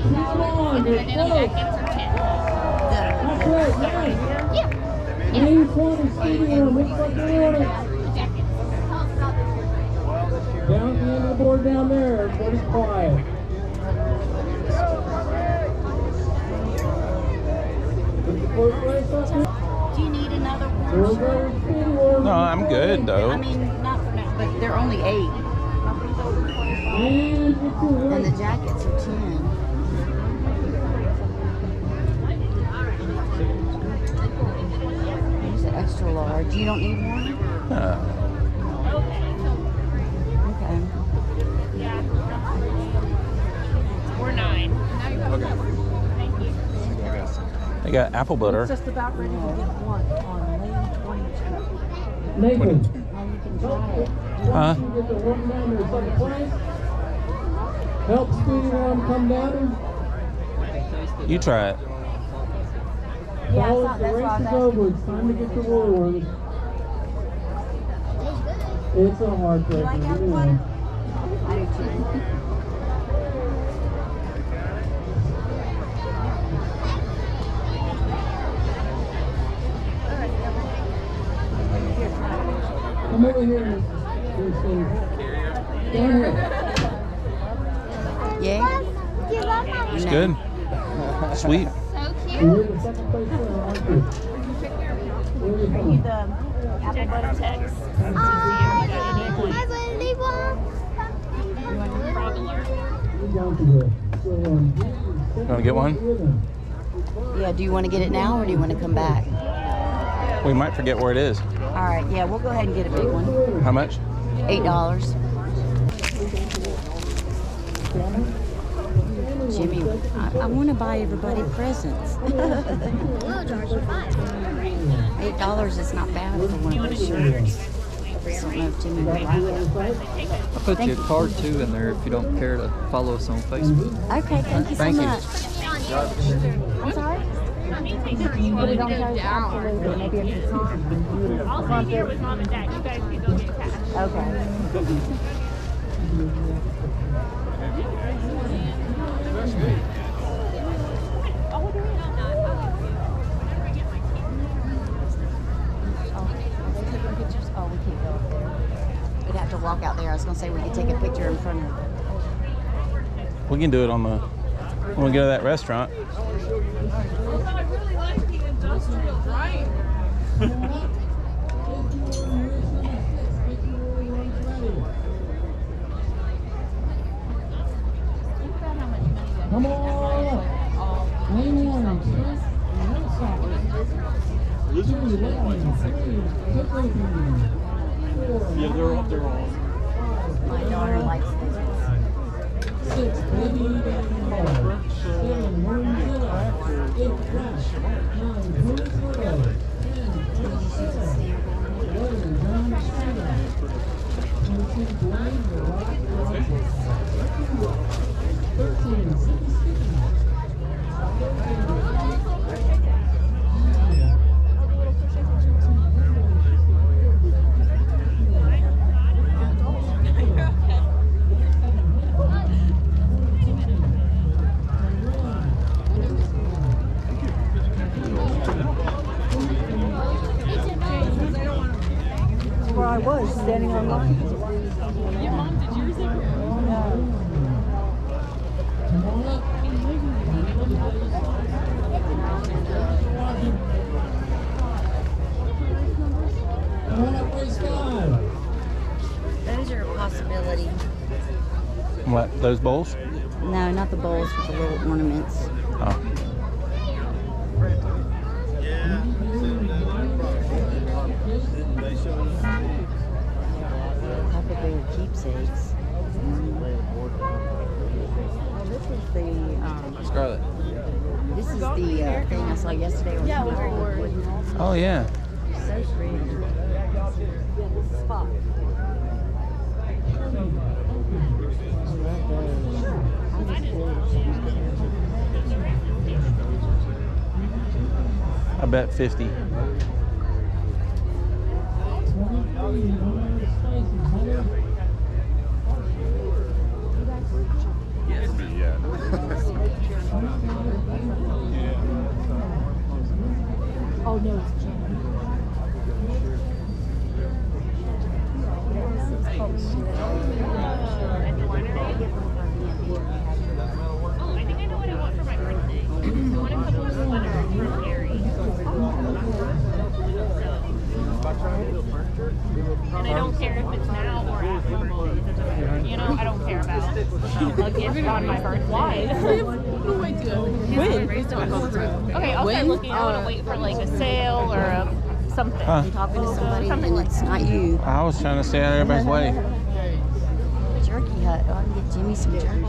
And then the jackets are 10. That's right, yes. Yeah. 920 stadium, looks like we're on it. Jackets. Down at the end of the board down there, everybody's quiet. Do you need another one? No, I'm good though. I mean, not for now, but they're only 8. And the jackets are 10. There's an extra large. You don't need one? Okay. We're 9. Okay. They got apple butter. Just about ready to get one on lane 22. Nathan. Now you can try it. Huh? Get the one down to the second place. Help Speedy One come down. You try it. Yeah, Fellas, that's the what I race was is asking. over. It's time to get the woolworms. It's a heartbreaker. You like apple Anyway. butter? I do too. Come over here, Mrs. Down here. Yeah? It's good. Sweet. So And cute. you're the second place winner, aren't you? Where are you from? The apple butter text. You're down to the. So, You want to get one? Yeah, do you want to get it now or do you want to come back? We might forget where it is. All right, yeah, we'll go ahead and get a big one. How much? $8. Jimmy, I want to buy everybody presents. $8 is not bad for one of those shirts. I don't know if Jimmy would like it. I'll put your card too in there if you don't care to follow us on Facebook. Okay, thank you so Thank you. much. I'm sorry? Put it on toast? Absolutely. Maybe I can I'll stay here with Mom and Dad. You guys can go get Cash. Okay. Oh, we can't go up there. We'd have to walk out there. I was going to say we could take a picture in front of it. We can do it on the when we go to that restaurant. I really like the industrial, right? Come on. Lane 1. Yeah, they're all. My daughter likes this. 6, baby, 7, Marine Zilla, 8, Crash, 9, Blue Zilla, 10, 11, John Strada, 22, Blaine, The Rock, 13, Zippy Sticky. Where I was, standing on line. Your mom did yours in here? Come on up, race 5. Those are a possibility. What? Those bowls? No, not the bowls with the little ornaments. Oh. Probably keepsakes. This is the Scarlett. this is the thing I saw yesterday. Yeah, Oh yeah. so pretty. Spot. I bet 50. no, it's Jim. Oh, I think I know what I want for my birthday. I want a couple of sweaters from Gary. And I don't care if it's now or at my birthday. It doesn't matter. You know, I don't care about a gift on my birthday. Why? Okay, I'll start looking. I want to wait for like a sale or something. Huh. Talking to somebody Something and it's not you. I was trying to stay out of everybody's way. Jerky hut. Oh, I can get Jimmy some jerky.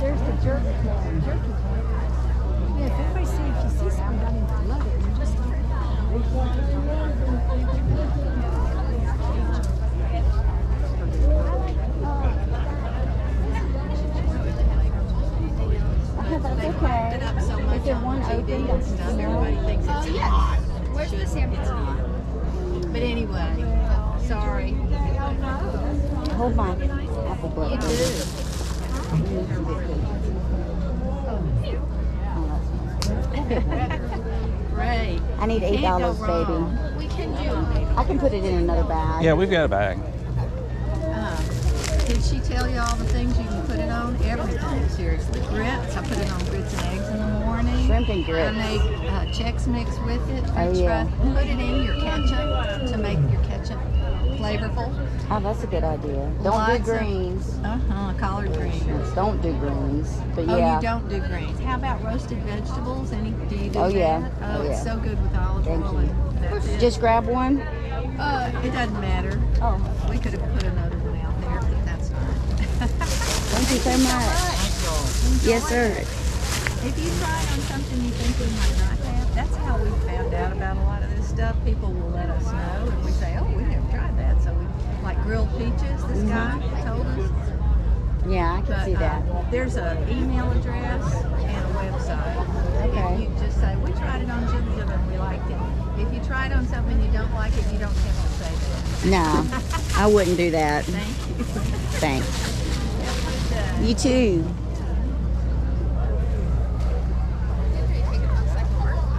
There's the jerky hut. Yeah, if everybody see if you see something, I mean, I love it. You just That's okay. Is there one open? Everybody thinks it's hot. Where's the sample? It's not. But anyway, sorry. Hold my apple butter. You do. Great. I need Can't go $8, wrong. baby. We can do. I can put it in another bag. Yeah, we've got a bag. Did she tell you all the things you can put it on? Everything, seriously. Grits, I put it on grits and eggs in the morning. Shrimp and grits. I make Chex Mix with it. Oh, yeah. Put it in your ketchup to make your ketchup flavorful. Oh, that's a good idea. Don't Lots do of- greens. Collard greens. Don't do greens. But Oh, yeah. you don't do greens. How about roasted vegetables? Do you do Oh, that? yeah. Oh, Oh, it's yeah. so good with olive Thank oil. you. And that's it. Just grab one. It doesn't matter. Oh, We could have put another one out there, but that's fine. thank you so much. Yes, sir. If you try on something you think we might not have, that's how we found out about a lot of this stuff. People will let us know, and we say, "Oh, we never tried that." So we like grilled peaches. This guy told us. Yeah, I can But see that. there's an email address and a website. Okay. You just say, "We tried it on Jim Jim and we liked it." If you try it on something you don't like it, you don't have to say that. No, I wouldn't do that. Thank you. Thanks. You too.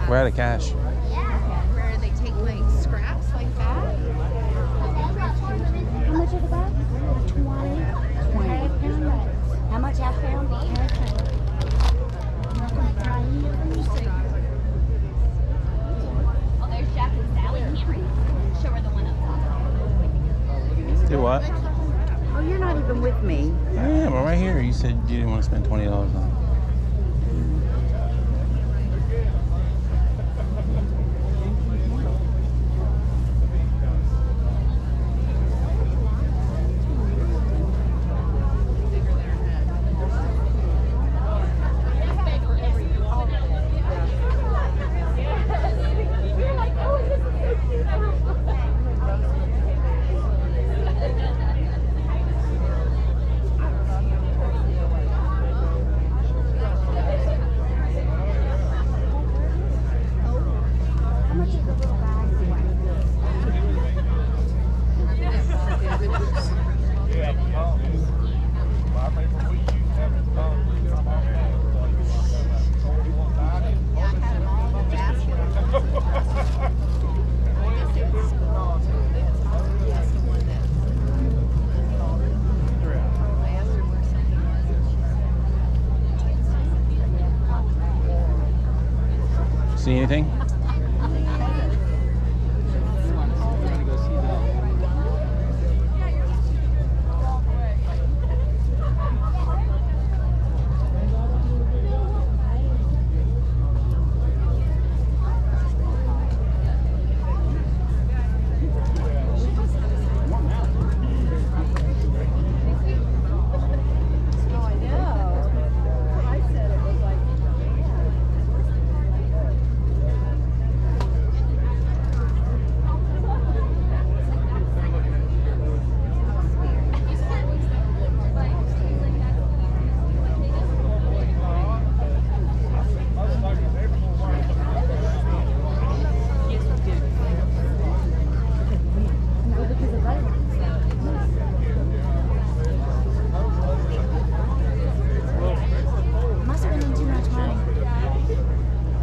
We're out of cash. where they take like scraps like that. How much are the bags? 20. 20. How much half pound? Oh, there's Jack and Sally Henry. Show her the one up top. Do what? Oh, you're not even with me. I am. I'm right here. You said you didn't want to spend $20 on it.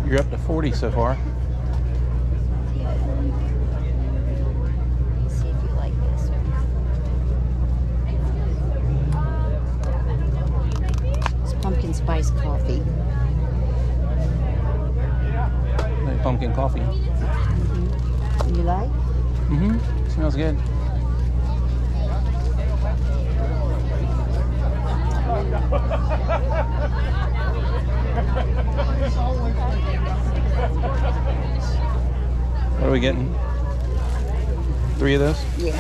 You're up to 40 so far. Let's see if you like this one. It's pumpkin spice coffee. Like pumpkin coffee. You like? Mm-hmm. Smells good. What are we getting? 3 of those? Yeah.